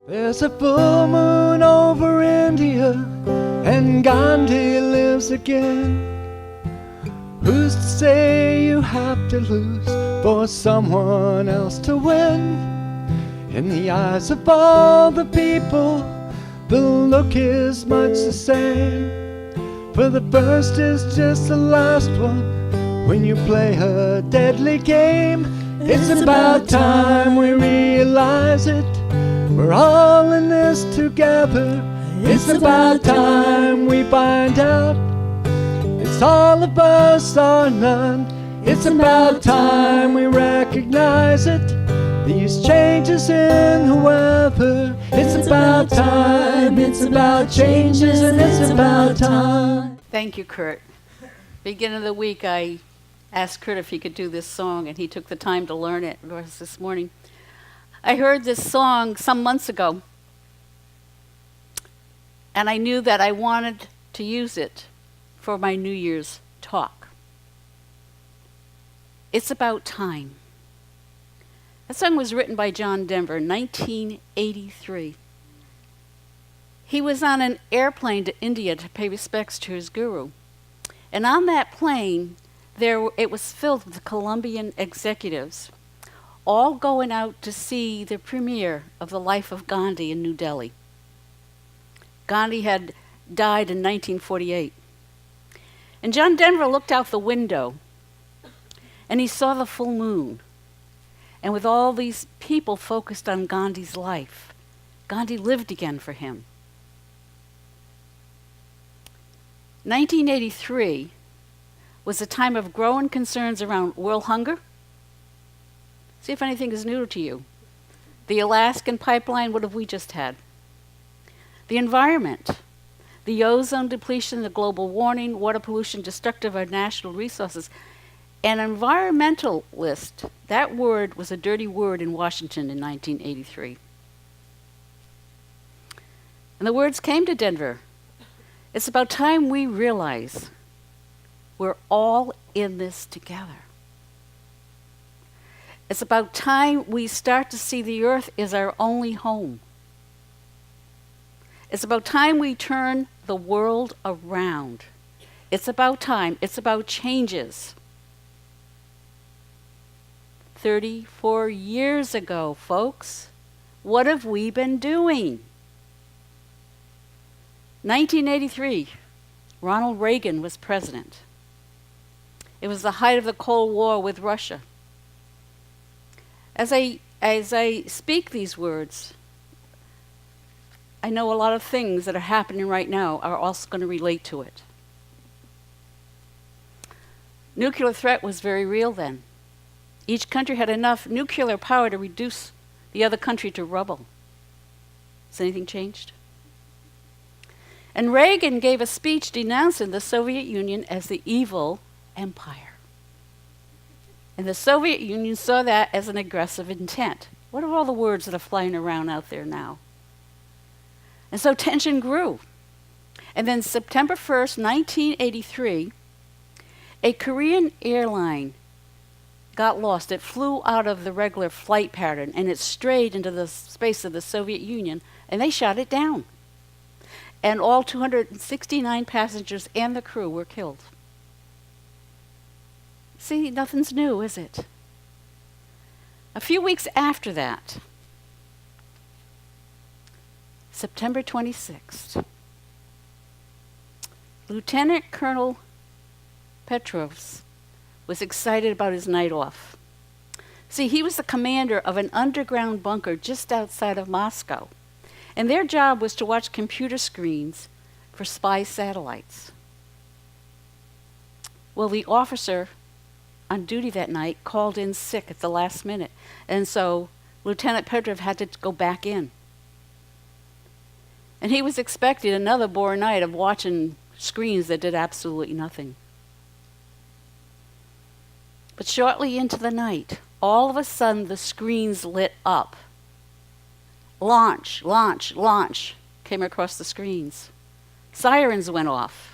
There's a full moon over India, and Gandhi lives again. Who's to say you have to lose for someone else to win? In the eyes of all the people, the look is much the same. For the first is just the last one when you play a deadly game. It's about time we realize it. We're all in this together. It's about time we find out. It's all of us or none. It's about time we recognize it. These changes in the weather. It's about time. It's about changes and it's about time. Thank you, Kurt. Beginning of the week, I asked Kurt if he could do this song, and he took the time to learn it for us this morning. I heard this song some months ago, and I knew that I wanted to use it for my New Year's talk. It's about time. That song was written by John Denver in 1983. He was on an airplane to India to pay respects to his guru. And on that plane, it was filled with Colombian executives, all going out to see the premiere of The Life of Gandhi in New Delhi. Gandhi had died in 1948. And John Denver looked out the window, and he saw the full moon. And with all these people focused on Gandhi's life, Gandhi lived again for him. 1983 was a time of growing concerns around world hunger. See if anything is new to you. The Alaskan pipeline, what have we just had? The environment, the ozone depletion, the global warming, water pollution, destructive of our national resources. An environmentalist, that word was a dirty word in Washington in 1983. And the words came to Denver. It's about time we realize we're all in this together. It's about time we start to see the earth as our only home. It's about time we turn the world around. It's about time. It's about changes. 34 years ago, folks, what have we been doing? 1983, Ronald Reagan was president. It was the height of the Cold War with Russia. As I speak these words, I know a lot of things that are happening right now are also going to relate to it. Nuclear threat was very real then. Each country had enough nuclear power to reduce the other country to rubble. Has anything changed? And Reagan gave a speech denouncing the Soviet Union as the evil empire. And the Soviet Union saw that as an aggressive intent. What are all the words that are flying around out there now? And so tension grew. And then September 1st, 1983, a Korean airline got lost. It flew out of the regular flight pattern, and it strayed into the space of the Soviet Union, and they shot it down. And all 269 passengers and the crew were killed. See, nothing's new, is it? A few weeks after that, September 26th, Lieutenant Colonel Petrovs was excited about his night off. See, he was the commander of an underground bunker just outside of Moscow, and their job was to watch computer screens for spy satellites. Well, the officer on duty that night called in sick at the last minute, and so Lieutenant Petrov had to go back in. And he was expecting another boring night of watching screens that did absolutely nothing. But shortly into the night, all of a sudden the screens lit up. Launch, launch, launch came across the screens. Sirens went off.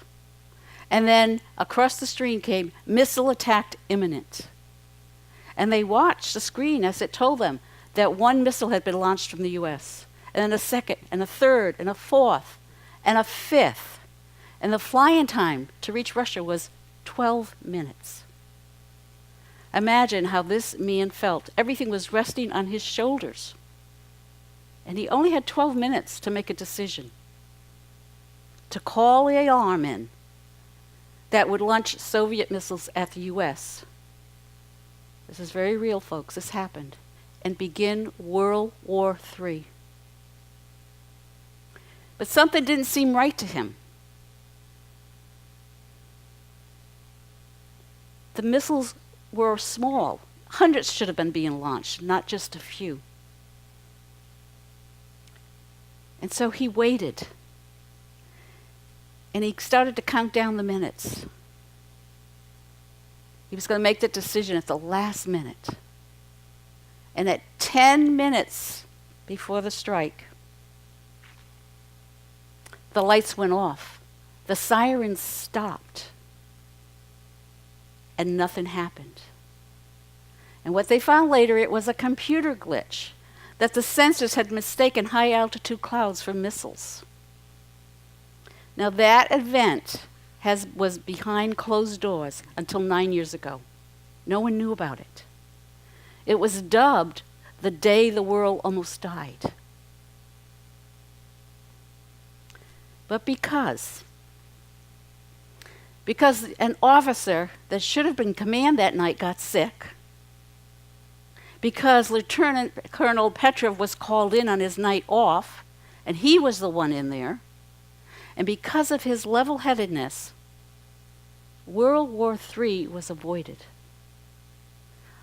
And then across the screen came missile attack imminent. And they watched the screen as it told them that one missile had been launched from the U.S. and then a second, and a third, and a fourth, and a fifth. And the flying time to reach Russia was 12 minutes. Imagine how this man felt. Everything was resting on his shoulders. And he only had 12 minutes to make a decision, to call the alarm in that would launch Soviet missiles at the U.S. This is very real, folks. This happened. And begin World War III. But something didn't seem right to him. The missiles were small. Hundreds should have been being launched, not just a few. And so he waited. And he started to count down the minutes. He was going to make that decision at the last minute. And at 10 minutes before the strike, the lights went off. The sirens stopped. And nothing happened. And what they found later, it was a computer glitch, that the sensors had mistaken high-altitude clouds for missiles. Now that event was behind closed doors until 9 years ago. No one knew about it. It was dubbed the day the world almost died. But because an officer that should have been in command that night got sick, because Lieutenant Colonel Petrov was called in on his night off, and he was the one in there, and because of his level-headedness, World War III was avoided.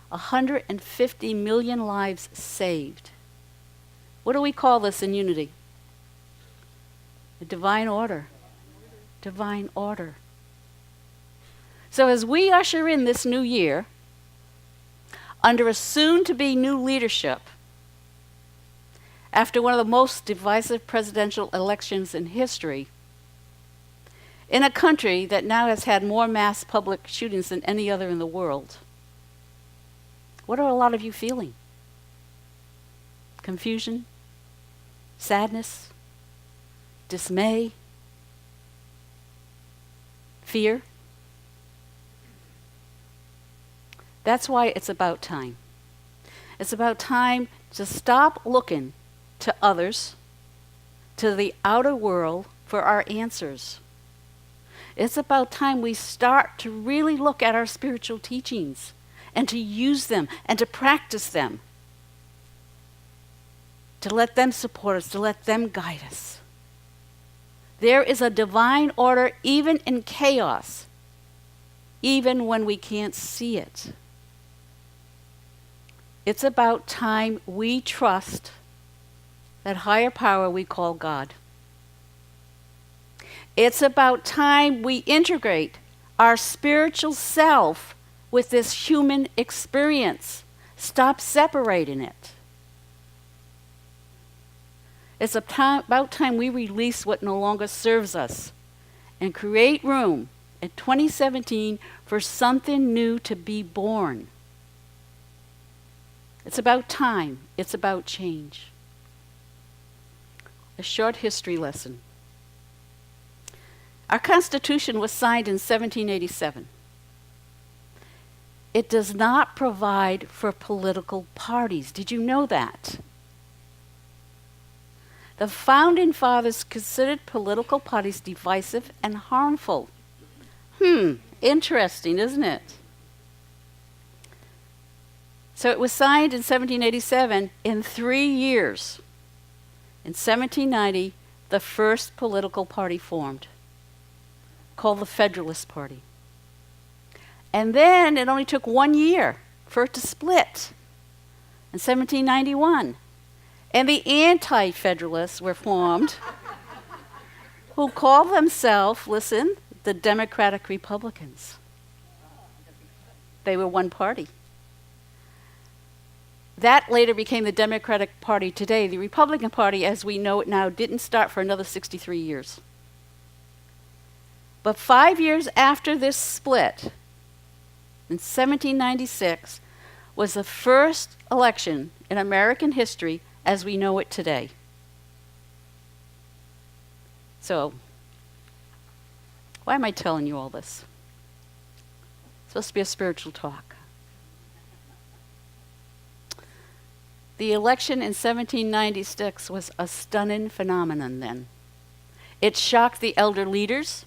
150 million lives saved. What do we call this in Unity? A divine order. Divine order. So as we usher in this new year, under a soon-to-be new leadership, after one of the most divisive presidential elections in history, in a country that now has had more mass public shootings than any other in the world, what are a lot of you feeling? Confusion? Sadness? Dismay? Fear? That's why it's about time. It's about time to stop looking to others, to the outer world for our answers. It's about time we start to really look at our spiritual teachings and to use them and to practice them, to let them support us, to let them guide us. There is a divine order even in chaos, even when we can't see it. It's about time we trust that higher power we call God. It's about time we integrate our spiritual self with this human experience. Stop separating it. It's about time we release what no longer serves us and create room in 2017 for something new to be born. It's about time. It's about change. A short history lesson. Our Constitution was signed in 1787. It does not provide for political parties. Did you know that? The Founding Fathers considered political parties divisive and harmful. Interesting, isn't it? So it was signed in 1787 in 3 years. In 1790, the first political party formed, called the Federalist Party. And then it only took 1 year for it to split in 1791. And the anti-Federalists were formed, who called themselves, listen, the Democratic Republicans. They were one party. That later became the Democratic Party today. The Republican Party, as we know it now, didn't start for another 63 years. But 5 years after this split, in 1796, was the first election in American history as we know it today. So, why am I telling you all this? It's supposed to be a spiritual talk. The election in 1796 was a stunning phenomenon then. It shocked the elder leaders.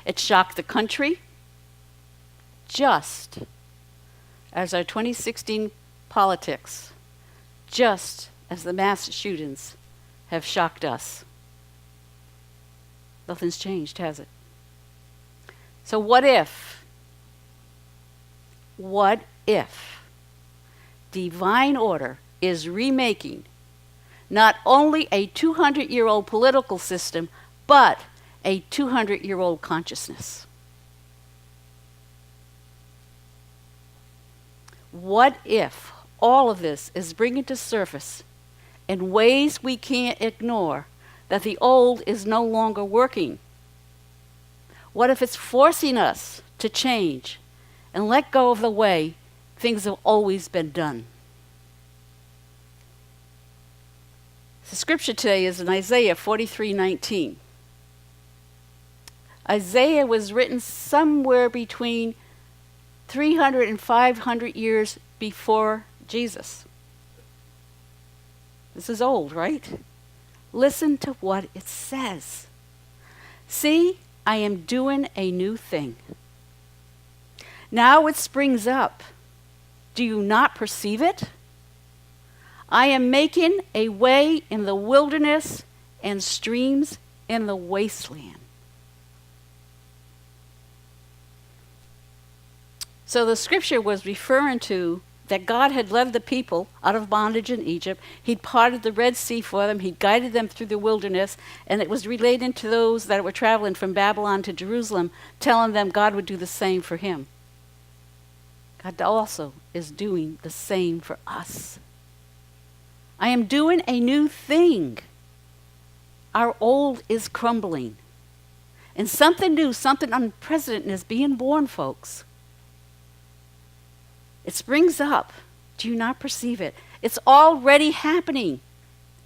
It shocked the country. Just as our 2016 politics, just as the mass shootings have shocked us. Nothing's changed, has it? So what if divine order is remaking not only a 200-year-old political system, but a 200-year-old consciousness? What if all of this is bringing to surface in ways we can't ignore that the old is no longer working? What if it's forcing us to change and let go of the way things have always been done? The scripture today is in Isaiah 43:19. Isaiah was written somewhere between 300 and 500 years before Jesus. This is old, right? Listen to what it says. See, I am doing a new thing. Now it springs up. Do you not perceive it? I am making a way in the wilderness and streams in the wasteland. So the scripture was referring to that God had led the people out of bondage in Egypt. He'd parted the Red Sea for them. He'd guided them through the wilderness. And it was related to those that were traveling from Babylon to Jerusalem, telling them God would do the same for him. God also is doing the same for us. I am doing a new thing. Our old is crumbling. And something new, something unprecedented is being born, folks. It springs up. Do you not perceive it? It's already happening.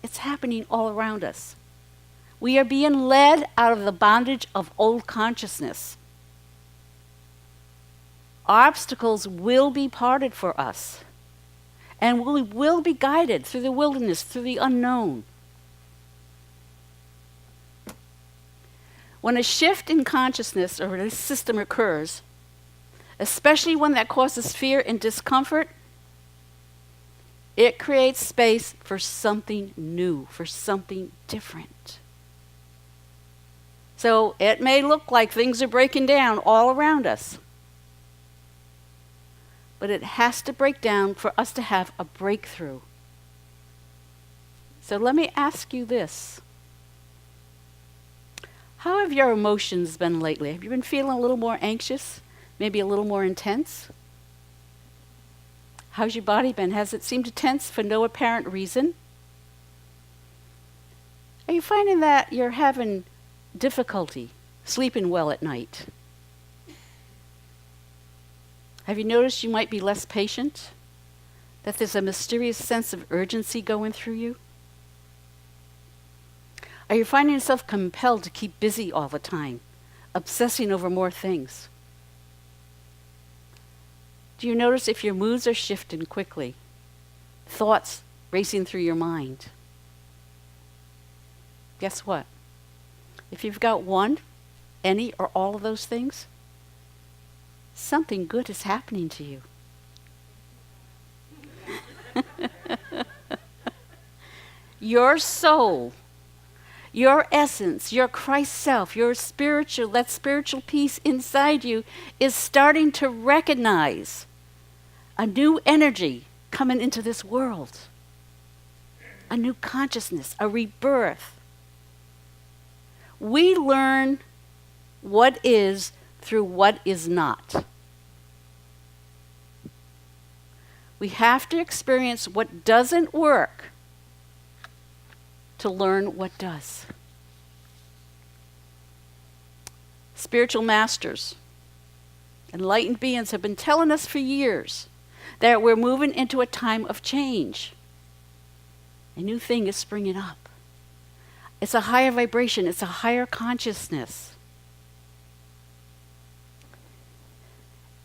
It's happening all around us. We are being led out of the bondage of old consciousness. Obstacles will be parted for us. And we will be guided through the wilderness, through the unknown. When a shift in consciousness or a system occurs, especially one that causes fear and discomfort, it creates space for something new, for something different. So it may look like things are breaking down all around us, but it has to break down for us to have a breakthrough. So let me ask you this. How have your emotions been lately? Have you been feeling a little more anxious? Maybe a little more intense? How's your body been? Has it seemed to tense for no apparent reason? Are you finding that you're having difficulty sleeping well at night? Have you noticed you might be less patient? That there's a mysterious sense of urgency going through you? Are you finding yourself compelled to keep busy all the time, obsessing over more things? Do you notice if your moods are shifting quickly? Thoughts racing through your mind? Guess what? If you've got one, any, or all of those things, something good is happening to you. Your soul, your essence, your Christ self, your spiritual, that spiritual peace inside you is starting to recognize a new energy coming into this world, a new consciousness, a rebirth. We learn what is through what is not. We have to experience what doesn't work to learn what does. Spiritual masters, enlightened beings have been telling us for years that we're moving into a time of change. A new thing is springing up. It's a higher vibration. It's a higher consciousness.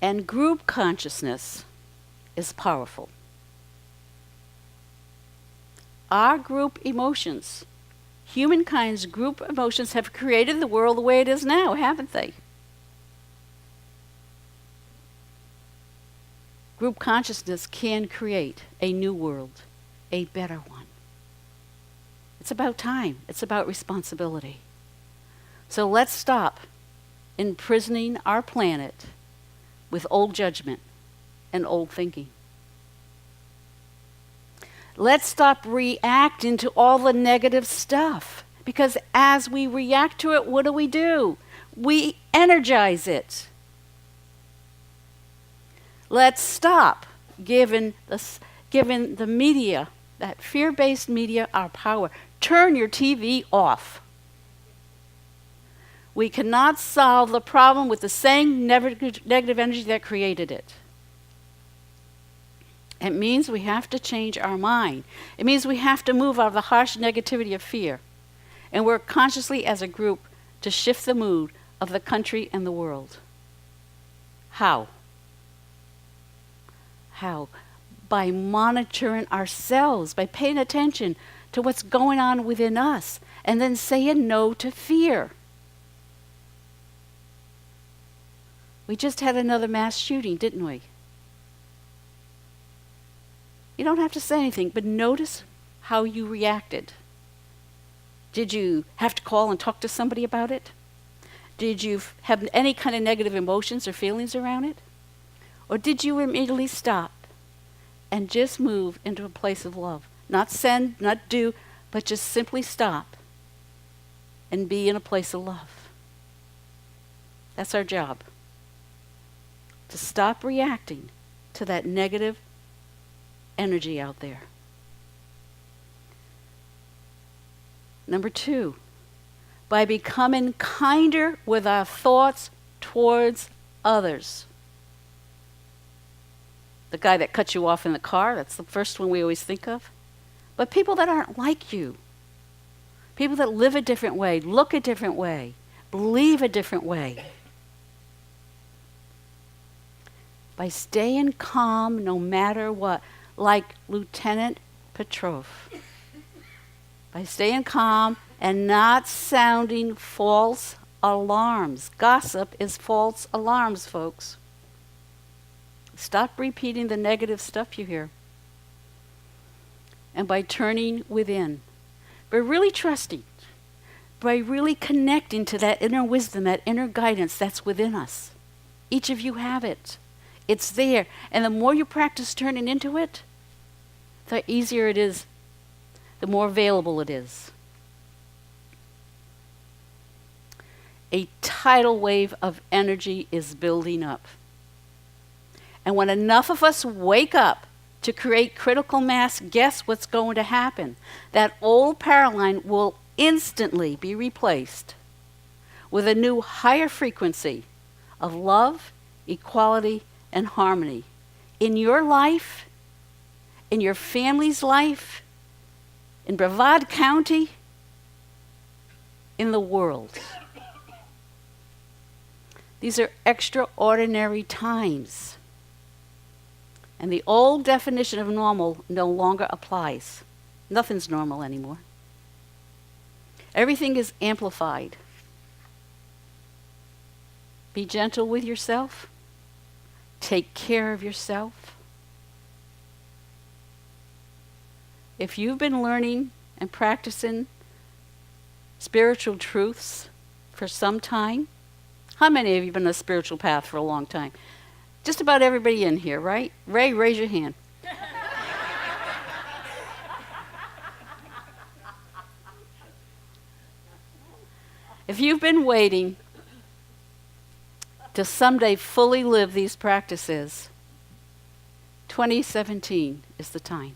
And group consciousness is powerful. Our group emotions, humankind's group emotions, have created the world the way it is now, haven't they? Group consciousness can create a new world, a better one. It's about time. It's about responsibility. So let's stop imprisoning our planet with old judgment and old thinking. Let's stop reacting to all the negative stuff. Because as we react to it, what do? We energize it. Let's stop giving the media, that fear-based media, our power. Turn your TV off. We cannot solve the problem with the same negative energy that created it. It means we have to change our mind. It means we have to move out of the harsh negativity of fear and work consciously as a group to shift the mood of the country and the world. How? How? By monitoring ourselves, by paying attention to what's going on within us, and then saying no to fear. We just had another mass shooting, didn't we? You don't have to say anything, but notice how you reacted. Did you have to call and talk to somebody about it? Did you have any kind of negative emotions or feelings around it? Or did you immediately stop and just move into a place of love? Not send, not do, but just simply stop and be in a place of love. That's our job. To stop reacting to that negative energy out there. Number 2, by becoming kinder with our thoughts towards others. The guy that cut you off in the car, that's the first one we always think of. But people that aren't like you, people that live a different way, look a different way, believe a different way. By staying calm no matter what, like Lieutenant Petrov. By staying calm and not sounding false alarms. Gossip is false alarms, folks. Stop repeating the negative stuff you hear. And by turning within, by really trusting, by really connecting to that inner wisdom, that inner guidance that's within us. Each of you have it. It's there. And the more you practice turning into it, the easier it is, the more available it is. A tidal wave of energy is building up. And when enough of us wake up to create critical mass, guess what's going to happen? That old power line will instantly be replaced with a new higher frequency of love, equality, and harmony in your life, in your family's life, in Brevard County, in the world. These are extraordinary times. And the old definition of normal no longer applies. Nothing's normal anymore. Everything is amplified. Be gentle with yourself. Take care of yourself. If you've been learning and practicing spiritual truths for some time, how many of you have been on a spiritual path for a long time? Just about everybody in here, right? Ray, raise your hand. If you've been waiting to someday fully live these practices, 2017 is the time.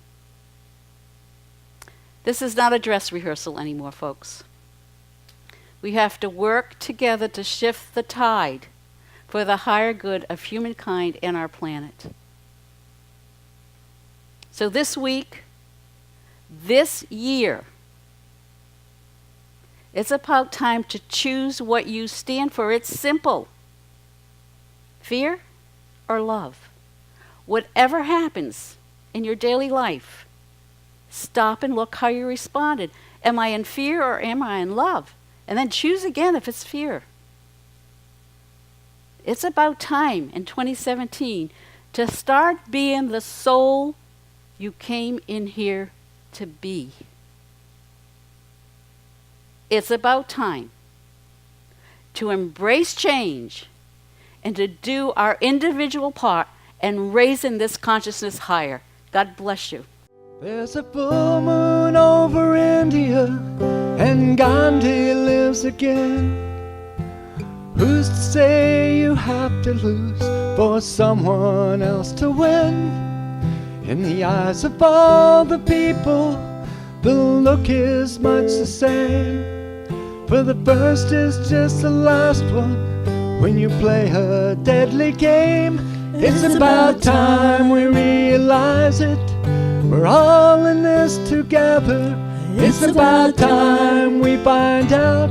This is not a dress rehearsal anymore, folks. We have to work together to shift the tide for the higher good of humankind and our planet. So this week, this year, It's about time to choose what you stand for. It's simple. Fear or love. Whatever happens in your daily life, stop and look how you responded. Am I in fear or am I in love? And then choose again if it's fear. It's about time in 2017 to start being the soul you came in here to be. It's about time to embrace change and to do our individual part and raising this consciousness higher. God bless you. There's a full moon over India, and Gandhi lives again. Who's to say you have to lose for someone else to win? In the eyes of all the people, the look is much the same. For the first is just the last one when you play a deadly game. It's about time we realize it. We're all in this together. It's about time we find out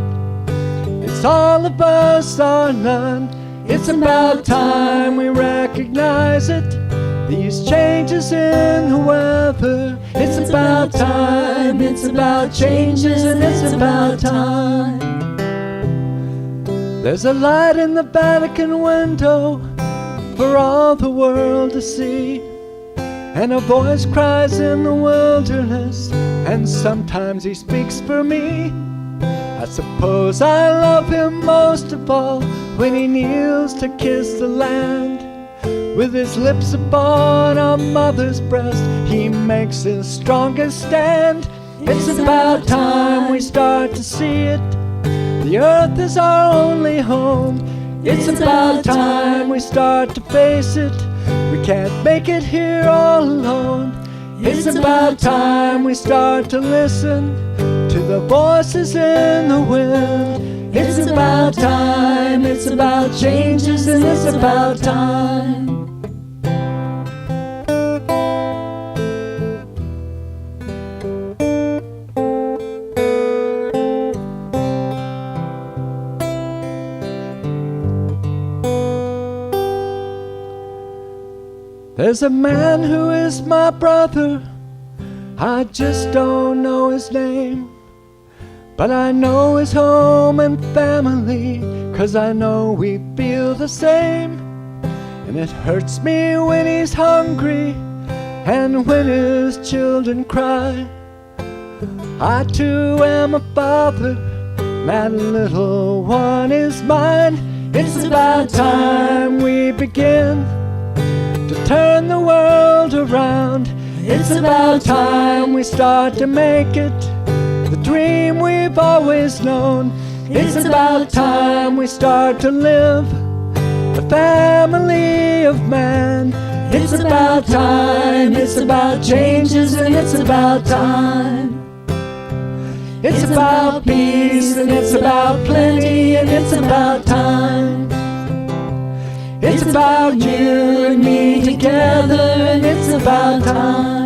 it's all of us or none. It's about time we recognize it. These changes in the weather. It's about time. It's about changes and it's about time. There's a light in the Vatican window for all the world to see, and a voice cries in the wilderness, and sometimes he speaks for me. I suppose I love him most of all when he kneels to kiss the land. With his lips upon a mother's breast, he makes his strongest stand. It's about time we start to see it. The earth is our only home. It's about time we start to face it. We can't make it here all alone. It's about time we start to listen to the voices in the wind. It's about time, it's about changes, and it's about time. There's a man who is my brother, I just don't know his name. But I know his home and family, 'cause I know we feel the same. And it hurts me when he's hungry and when his children cry. I too am a father, that little one is mine. It's about time we begin to turn the world around. It's about time we start to make it the dream we've always known. It's about time we start to live the family of man. It's about time, it's about changes, and it's about time. It's about peace, and it's about plenty, and it's about time. It's about you and me together, and it's about time.